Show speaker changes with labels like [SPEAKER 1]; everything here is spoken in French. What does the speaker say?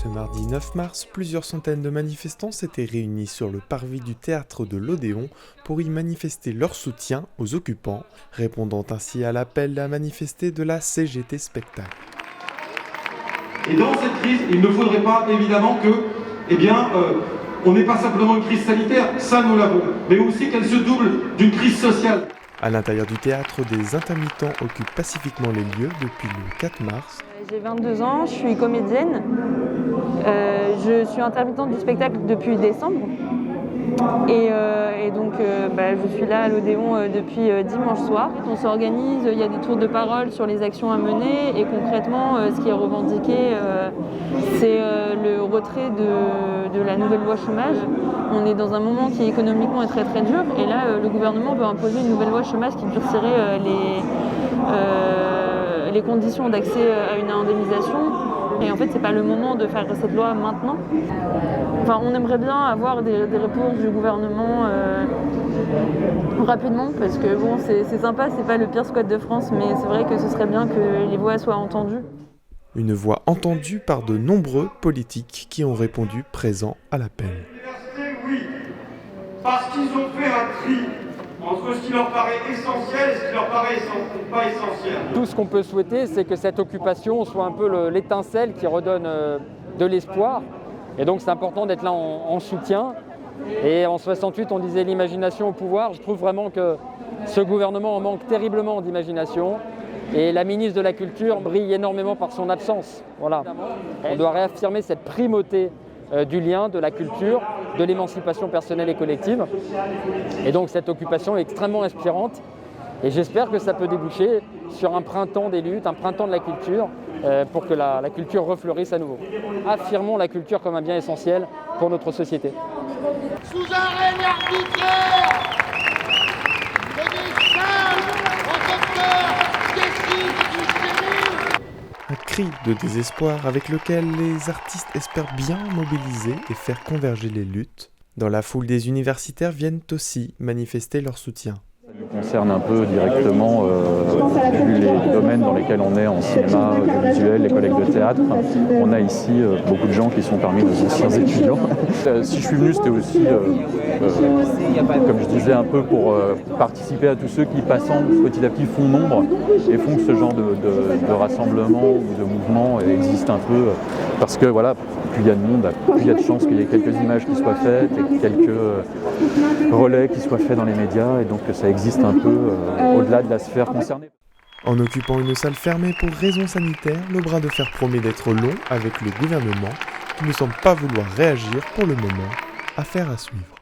[SPEAKER 1] Ce mardi 9 mars, plusieurs centaines de manifestants s'étaient réunis sur le parvis du théâtre de l'Odéon pour y manifester leur soutien aux occupants, répondant ainsi à l'appel à manifester de la CGT Spectacle.
[SPEAKER 2] Et dans cette crise, il ne faudrait pas évidemment que, on n'ait pas simplement une crise sanitaire, ça nous l'avons, mais aussi qu'elle se double d'une crise sociale.
[SPEAKER 1] À l'intérieur du théâtre, des intermittents occupent pacifiquement les lieux depuis le 4 mars.
[SPEAKER 3] J'ai 22 ans, je suis comédienne. Je suis intermittente du spectacle depuis décembre. Et donc je suis là à l'Odéon depuis dimanche soir. On s'organise, il y a des tours de parole sur les actions à mener et concrètement ce qui est revendiqué c'est le retrait de la nouvelle loi chômage. On est dans un moment qui économiquement est très très dur et là le gouvernement veut imposer une nouvelle loi chômage qui durcirait les conditions d'accès à une indemnisation. Et en fait, c'est pas le moment de faire cette loi maintenant. Enfin, on aimerait bien avoir des réponses du gouvernement rapidement, parce que bon, c'est sympa, c'est pas le pire squat de France, mais c'est vrai que ce serait bien que les voix soient entendues.
[SPEAKER 1] Une voix entendue par de nombreux politiques qui ont répondu présents à l'appel.
[SPEAKER 2] Oui, parce qu'ils ont fait un tri entre ce qui leur paraît essentiel et ce qui leur paraît pas essentiel.
[SPEAKER 4] Tout ce qu'on peut souhaiter, c'est que cette occupation soit un peu l'étincelle qui redonne de l'espoir. Et donc c'est important d'être là en soutien. Et en 68, on disait l'imagination au pouvoir. Je trouve vraiment que ce gouvernement en manque terriblement d'imagination. Et la ministre de la Culture brille énormément par son absence. Voilà. On doit réaffirmer cette primauté du lien, de la culture, de l'émancipation personnelle et collective. Et donc cette occupation est extrêmement inspirante et j'espère que ça peut déboucher sur un printemps des luttes, un printemps de la culture pour que la culture refleurisse à nouveau. Affirmons la culture comme un bien essentiel pour notre société.
[SPEAKER 5] Sous un règne arbitraire et des singes en docteur décident du stérile.
[SPEAKER 1] Un cri de désespoir avec lequel les artistes espèrent bien mobiliser et faire converger les luttes. Dans la foule, des universitaires viennent aussi manifester leur soutien.
[SPEAKER 6] Ça nous concerne un peu directement, vu les domaines dans lesquels on est en cinéma, audiovisuel, les collègues de théâtre. On a ici beaucoup de gens qui sont parmi nos anciens étudiants. Si je suis venu, c'était aussi, comme je disais, un peu pour participer à tous ceux qui, passant petit à petit, font nombre et font que ce genre de rassemblement ou de mouvement existe un peu. Parce que voilà, plus il y a de monde, plus il y a de chances qu'il y ait quelques images qui soient faites et quelques relais qui soient faits dans les médias et donc que ça existe un peu au-delà de la sphère concernée.
[SPEAKER 1] En occupant une salle fermée pour raisons sanitaires, le bras de fer promet d'être long avec le gouvernement qui ne semble pas vouloir réagir pour le moment. Affaire à suivre.